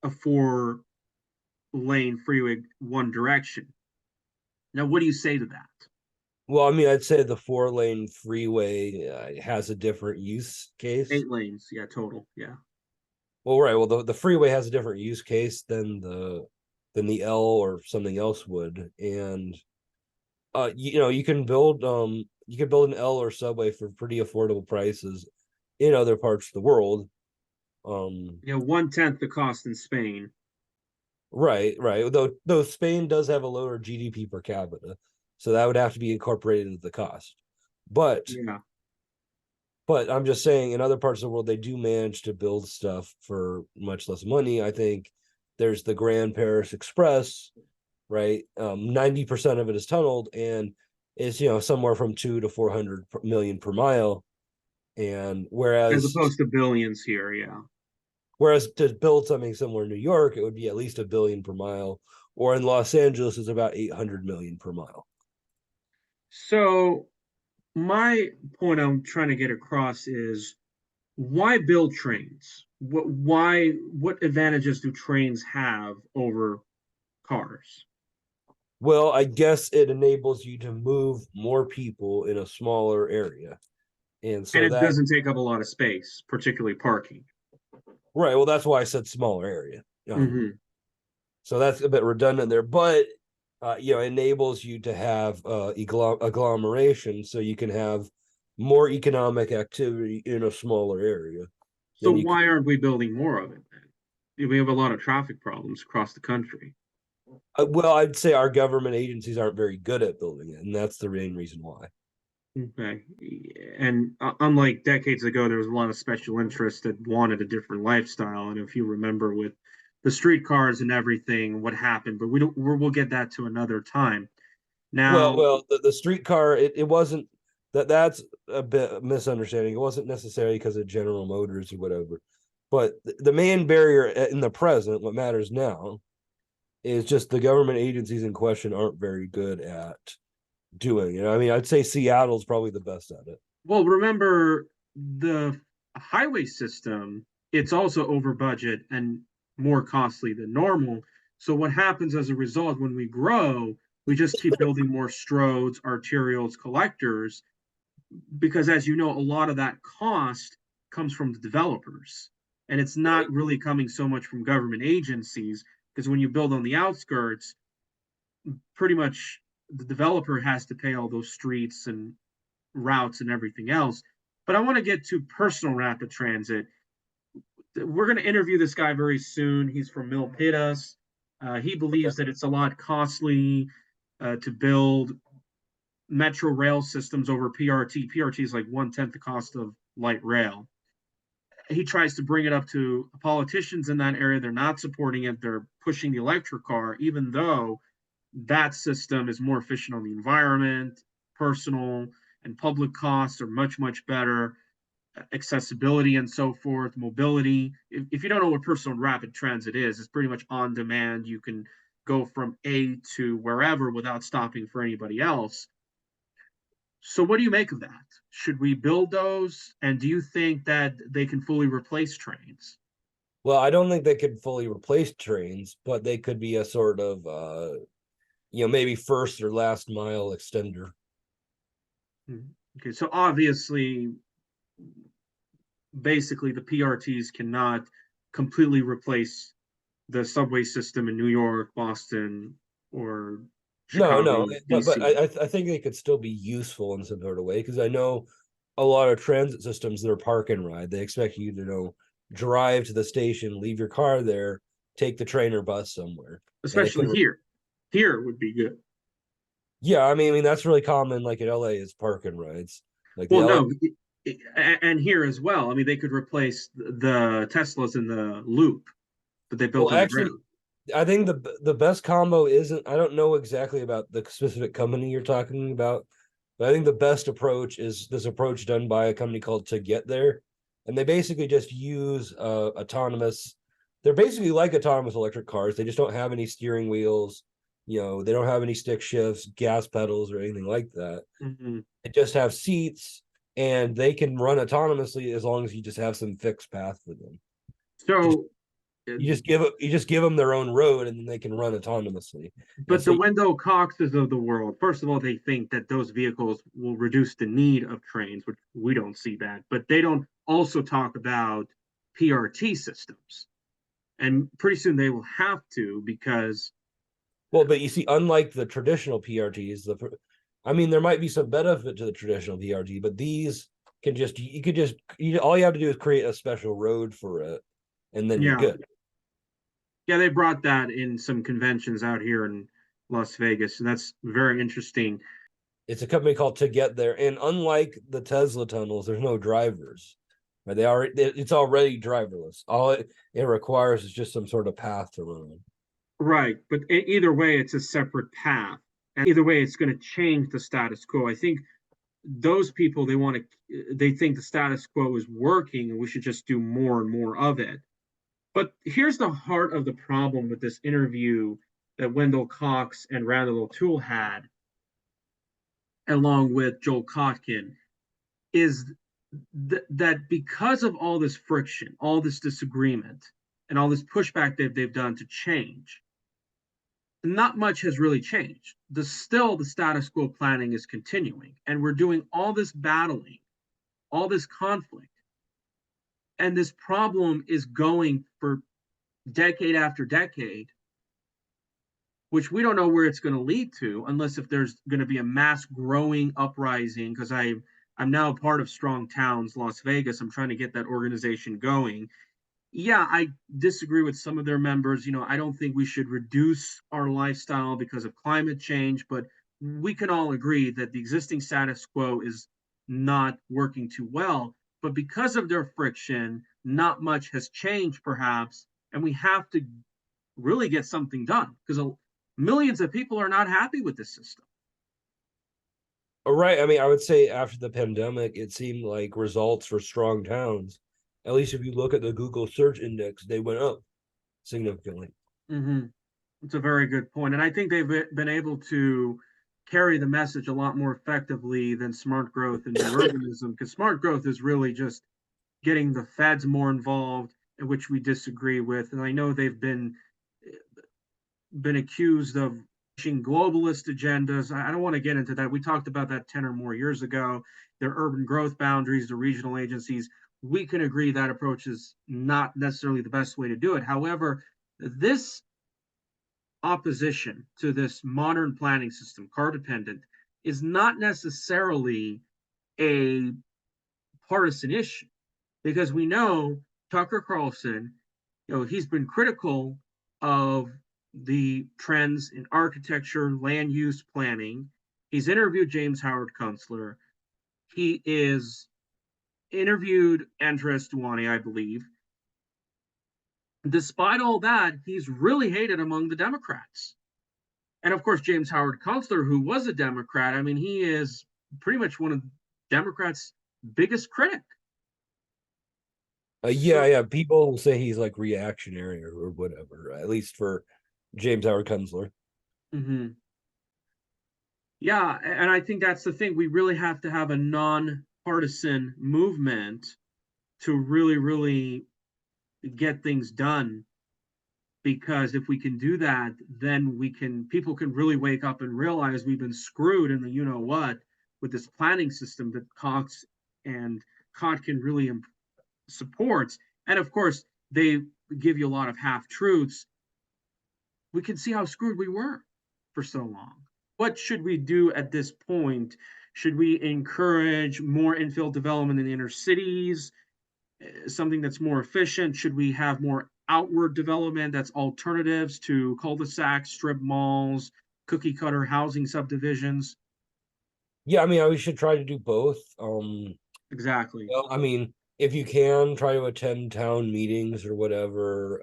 a 4 lane freeway one direction. Now, what do you say to that? Well, I mean, I'd say the 4 lane freeway has a different use case. 8 lanes, yeah, total, yeah. Well, right. Well, the freeway has a different use case than the L or something else would, and you can build an L or subway for pretty affordable prices in other parts of the world. Yeah, 1/10 the cost in Spain. Right, right. Though Spain does have a lower GDP per capita, so that would have to be incorporated into the cost. But Yeah. but I'm just saying, in other parts of the world, they do manage to build stuff for much less money. I think there's the Grand Paris Express, right? 90% of it is tunneled and is somewhere from 2 to 400 million per mile. And As whereas opposed to billions here, yeah. whereas to build something somewhere in New York, it would be at least 1 billion per mile, or in Los Angeles, it's about 800 million per mile. So my point I'm trying to get across is why build trains? What advantages do trains have over cars? Well, I guess it enables you to move more people in a smaller area. And And so it that, doesn't take up a lot of space, particularly parking. right. Well, that's why I said smaller area. Hmm. So that's a bit redundant there, but enables you to have agglomeration, so you can have more economic activity in a smaller area So than you could. why aren't we building more of it then? We have a lot of traffic problems across the country. Well, I'd say our government agencies aren't very good at building it, and that's the main reason why. Okay. And unlike decades ago, there was a lot of special interests that wanted a different lifestyle. And if you remember with the streetcars and everything, what happened, but we'll get that to another time. Now, Well, the streetcar, it wasn't that's a bit of misunderstanding. It wasn't necessarily because of General Motors or whatever, but the main barrier in the present, what matters now, is just the government agencies in question aren't very good at doing it. I mean, I'd say Seattle's probably the best at it. well, remember the highway system, it's also over budget and more costly than normal. So what happens as a result when we grow, we just keep building more stroads, arterials, collectors, because as you know, a lot of that cost comes from the developers. And it's not really coming so much from government agencies, because when you build on the outskirts, pretty much the developer has to pay all those streets and routes and everything else. But I want to get to personal rapid transit. We're going to interview this guy very soon. He's from Milpitas. He Okay. believes that it's a lot costly to build metro rail systems over PRT. PRT is like 1/10 the cost of light rail. He tries to bring it up to politicians in that area. They're not supporting it. They're pushing the electric car, even though that system is more efficient on the environment, personal and public costs are much, much better, accessibility and so forth, mobility. If you don't know what personal rapid transit is, it's pretty much on demand. You can go from A to wherever without stopping for anybody else. So, what do you make of that? Should we build those? And do you think that they can fully replace trains? Well, I don't think they could fully replace trains, but they could be a sort of maybe first or last mile extender. Okay, so obviously, basically, the PRTs cannot completely replace the subway system in New York, Boston, or No, Chicago, no, but DC. I think they could still be useful in some sort of way, because I know a lot of transit systems that are park and ride. They expect you to drive to the station, leave your car there, take the train or bus somewhere, and it Especially can. here. Here would be good. Yeah, I mean that's really common. Like in LA, is park and rides. Like the Well, LA. no, and here as well. I mean, they could replace the Teslas in the loop that they built Well, actually, underground. I think the best combo isn't. I don't know exactly about the specific company you're talking about, but I think the best approach is this approach done by a company called To Get There, and they basically just use autonomous. They're basically like autonomous electric cars. They just don't have any steering wheels. They don't have any stick shifts, gas pedals, or anything like that. Mm-hmm. They just have seats, and they can run autonomously as long as you just have some fixed path for them. Just So, uh, you just give them their own road, and then they can run autonomously. And but the so Wendell Coxes of the world, first of all, they think that those vehicles will reduce the need of trains, which we don't see that. But they don't also talk about PRT systems. And pretty soon they will have to because, well, but you see, unlike the traditional PRTs, I mean, there might be some benefit to the traditional PRT, but these can just you could just all you have to do is create a special road for it, and then you're yeah, good. yeah, they brought that in some conventions out here in Las Vegas. And that's very interesting. It's a company called To Get There, and unlike the Tesla tunnels, there's no drivers. Right? It's already driverless. All it requires is just some sort of path to run on. Right. But either way, it's a separate path. And either way, it's going to change the status quo. I think those people, they think the status quo is working and we should just do more and more of it. But here's the heart of the problem with this interview that Wendell Cox and Randal O'Toole had, along with Joel Kotkin, is that because of all this friction, all this disagreement, and all this pushback they've done to change, not much has really changed. Still the status quo planning is continuing, and we're doing all this battling, all this conflict, and this problem is going for decade after decade, which we don't know where it's going to lead to, unless if there's going to be a mass growing uprising. Because I'm now a part of Strong Towns Las Vegas. I'm trying to get that organization going. Yeah, I disagree with some of their members. I don't think we should reduce our lifestyle because of climate change, but we can all agree that the existing status quo is not working too well. But because of their friction, not much has changed, perhaps, and we have to really get something done because millions of people are not happy with this system. Right. I mean, I would say after the pandemic, it seemed like results for strong towns, at least if you look at the Google search index, they went up significantly. Mm-hmm. It's a very good point. And I think they've been able to carry the message a lot more effectively than smart growth and new urbanism, because smart growth is really just getting the feds more involved, in which we disagree with. And I know they've been accused of pushing globalist agendas. I don't want to get into that. We talked about that 10 or more years ago. Their urban growth boundaries, the regional agencies. We can agree that approach is not necessarily the best way to do it. However, this opposition to this modern planning system, car dependent, is not necessarily a partisan issue, because we know Tucker Carlson, he's been critical of the trends in architecture, land use planning. He's interviewed James Howard Kunstler. He is interviewed Andres Duani, I believe. Despite all that, he's really hated among the Democrats. And of course, James Howard Kunstler, who was a Democrat, I mean, he is pretty much one of Democrats' biggest critic. Yeah. People say he's like reactionary or whatever, at least for James Howard Kunstler. Mm-hmm. Yeah, and I think that's the thing. We really have to have a non-partisan movement to really, really get things done. Because if we can do that, then people can really wake up and realize we've been screwed in the what with this planning system that Cox and Kotkin really supports. And of course, they give you a lot of half truths. We can see how screwed we were for so long. What should we do at this point? Should we encourage more infill development in the inner cities, something that's more efficient? Should we have more outward development that's alternatives to cul-de-sacs, strip malls, cookie cutter housing subdivisions? Yeah, I mean, we should try to do both. Exactly. Well, I mean, if you can try to attend town meetings or whatever,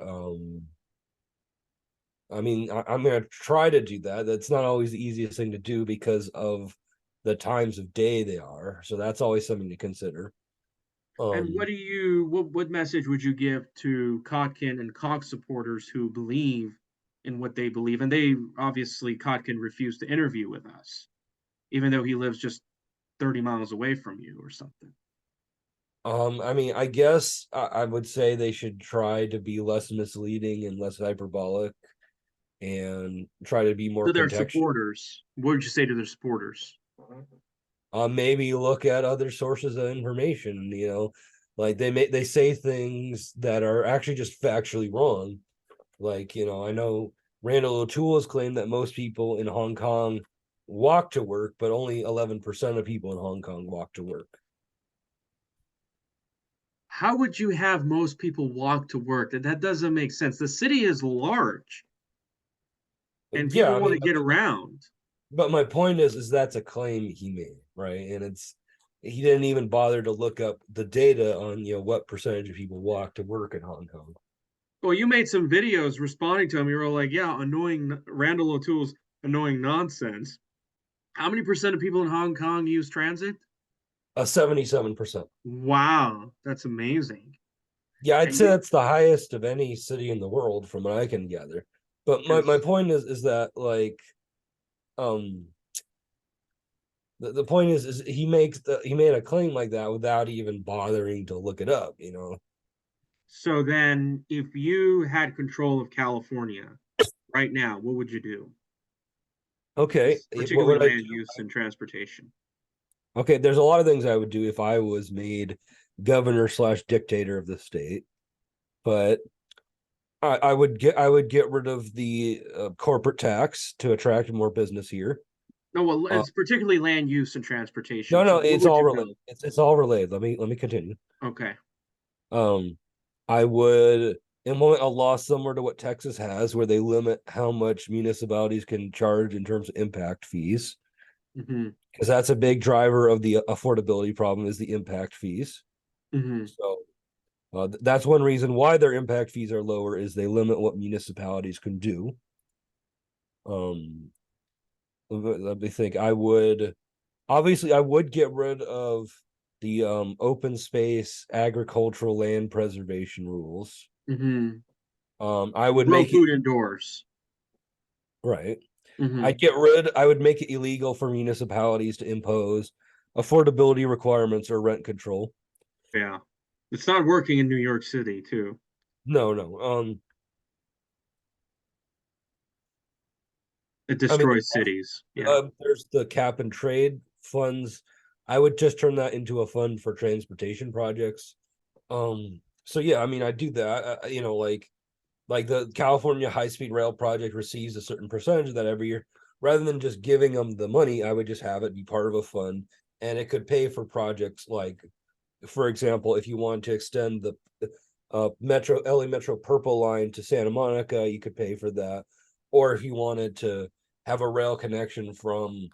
I mean, I'm going to try to do that. That's not always the easiest thing to do because of the times of day they are. So that's always something to consider. And what message would you give to Kotkin and Cox supporters who believe in what they believe? And they obviously, Kotkin refused to interview with us, even though he lives just 30 miles away from you or something. I mean, I guess I would say they should try to be less misleading and less hyperbolic and try to be more To their contextual. supporters, what would you say to their supporters? Maybe look at other sources of information, like they say things that are actually just factually wrong. Like, I know Randal O'Toole has claimed that most people in Hong Kong walk to work, but only 11% of people in Hong Kong walk to work. How would you have most people walk to work? That doesn't make sense. The city is large and Yeah, people I want mean, to get around. but my point is that's a claim he made, right? And he didn't even bother to look up the data on what percentage of people walk to work in Hong Kong. Well, you made some videos responding to him. You were like, yeah, annoying Randal O'Toole's annoying nonsense. How many percent of people in Hong Kong use transit? 77%. Wow, that's amazing. Yeah, I'd And say that's the highest of any city in the world from what I can gather. But my point is that like um the point is he made a claim like that without even bothering to look it up. so then if you had control of California, right now, what would you do? Okay, what Particularly would I land do? use and transportation. Okay, there's a lot of things I would do if I was made governor slash dictator of the state, but I would get rid of the corporate tax to attract more business here. No, well, Uh, it's particularly land use and transportation. no, So no, what it's would all you related. build? It's all related. Let me continue. Okay. Um, I would implement a law similar to what Texas has, where they limit how much municipalities can charge in terms of impact fees, Mm-hmm. because that's a big driver of the affordability problem is the impact fees. Mm-hmm. So that's one reason why their impact fees are lower is they limit what municipalities can do. Let me think. I would get rid of the open space agricultural land preservation rules. Mm-hmm. I would Grow make it food indoors. right. Mm-hmm. I would make it illegal for municipalities to impose affordability requirements or rent control. Yeah. It's not working in New York City, too. No, no. It I mean, destroys cities. Yeah. there's the cap and trade funds. I would just turn that into a fund for transportation projects. So yeah, I mean, I do that. Like the California high speed rail project receives a certain percentage of that every year. Rather than just giving them the money, I would just have it be part of a fund, and it could pay for projects like, for example, if you want to extend the Metro LA Metro Purple line to Santa Monica, you could pay for that. Or if you wanted to have a rail connection from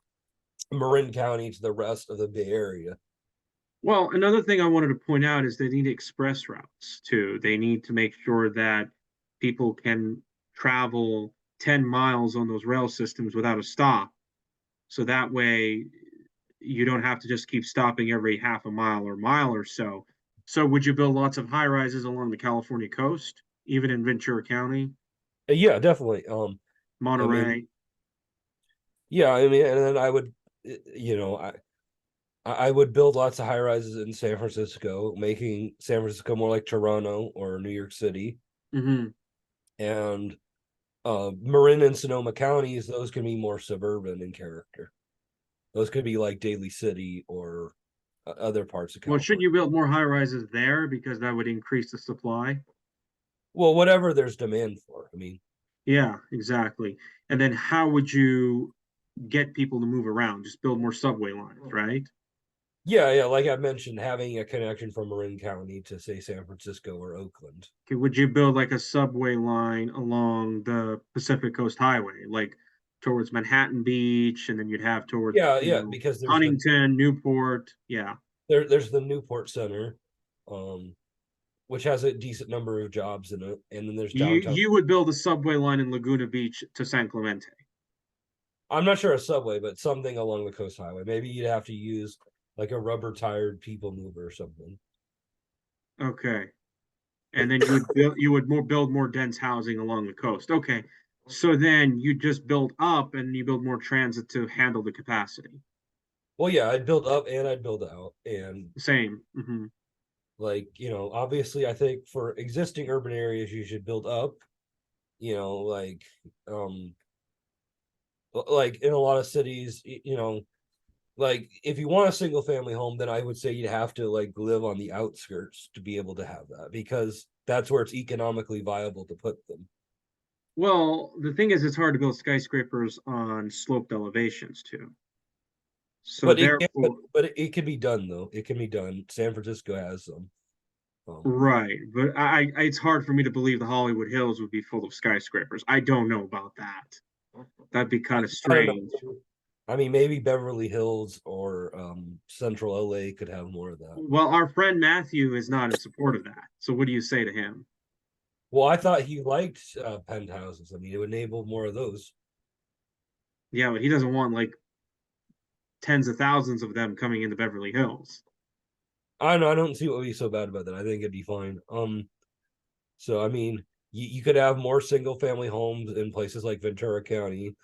Marin County to the rest of the Bay Area. Well, another thing I wanted to point out is they need express routes too. They need to make sure that people can travel 10 miles on those rail systems without a stop. So that way you don't have to just keep stopping every half a mile or mile or so. So would you build lots of high rises along the California coast, even in Ventura County, Yeah, definitely. I mean, Monterey? yeah, I mean, and then I would, you know, I would build lots of high rises in San Francisco, making San Francisco more like Toronto or New York City. Mm-hmm. And Marin and Sonoma counties, those can be more suburban in character. Those could be like Daly City or other parts of Well, shouldn't California. you build more high rises there because that would increase the supply? Well, whatever there's demand for. I mean, Yeah, exactly. And then how would you get people to move around? Just build more subway lines, right? yeah, yeah, like I mentioned, having a connection from Marin County to say San Francisco or Oakland. Okay, would you build like a subway line along the Pacific Coast Highway, like towards Manhattan Beach, and then you'd have towards, Yeah, yeah, because Huntington, Newport. Yeah. there's the Newport Center, um, which has a decent number of jobs in it, and then there's You downtown. you would build a subway line in Laguna Beach to San Clemente. I'm not sure a subway, but something along the coast highway. Maybe you'd have to use like a rubber tired people mover or something. Okay. And then you would build more dense housing along the coast. Okay. So then you just build up and you build more transit to handle the capacity. Well, yeah, I'd build up and I'd build out, and Same. Hmm. like obviously, I think for existing urban areas, you should build up. You know, um, like in a lot of cities, like if you want a single family home, then I would say you'd have to like live on the outskirts to be able to have that, because that's where it's economically viable to put them. Well, the thing is, it's hard to build skyscrapers on sloped elevations too. So therefore, But it can be done though. It can be done. San Francisco has some. Um, right. But it's hard for me to believe the Hollywood Hills would be full of skyscrapers. I don't know about that. That'd be kind of I don't know. strange. I mean, maybe Beverly Hills or Central LA could have more of that. Well, our friend Matthew is not in support of that. So what do you say to him? Well, I thought he liked penthouses. I mean, it would enable more of those. Yeah, but he doesn't want like tens of thousands of them coming into Beverly Hills. I don't know. I don't see what would be so bad about that. I think it'd be fine. So I mean, you could have more single family homes in places like Ventura County,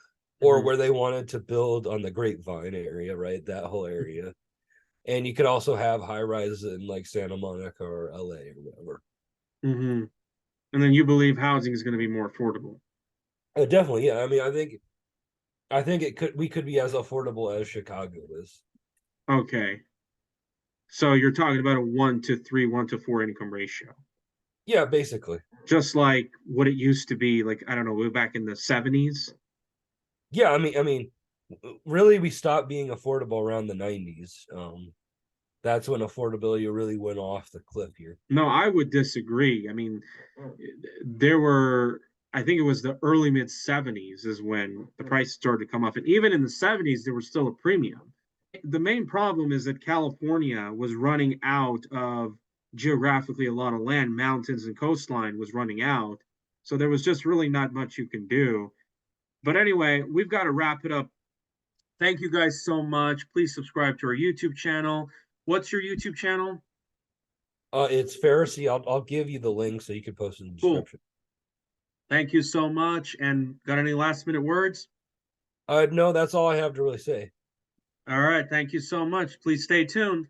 or Mhm. where they wanted to build on the Grapevine area, right? That whole area. And you could also have high rises in like Santa Monica or LA or whatever. And then you believe housing is going to be more affordable. Definitely, yeah. I mean, I think we could be as affordable as Chicago is. Okay. So you're talking about a 1 to 3, 1 to 4 income ratio. Yeah, basically. Just like what it used to be, like, I don't know, way back in the 70s. Yeah, I mean, really, we stopped being affordable around the 90s. That's when affordability really went off the cliff here. No, I would disagree. I mean, there were, I think it was the early mid 70s is when the price started to come up. And even in the 70s, there was still a premium. The main problem is that California was running out of geographically a lot of land, mountains and coastline was running out. So there was just really not much you can do. But anyway, we've got to wrap it up. Thank you guys so much. Please subscribe to our YouTube channel. What's your YouTube channel? It's Pharisee. I'll give you the link so you can post in the Cool. description. Thank you so much. And got any last minute words? No, that's all I have to really say. All right. Thank you so much. Please stay tuned.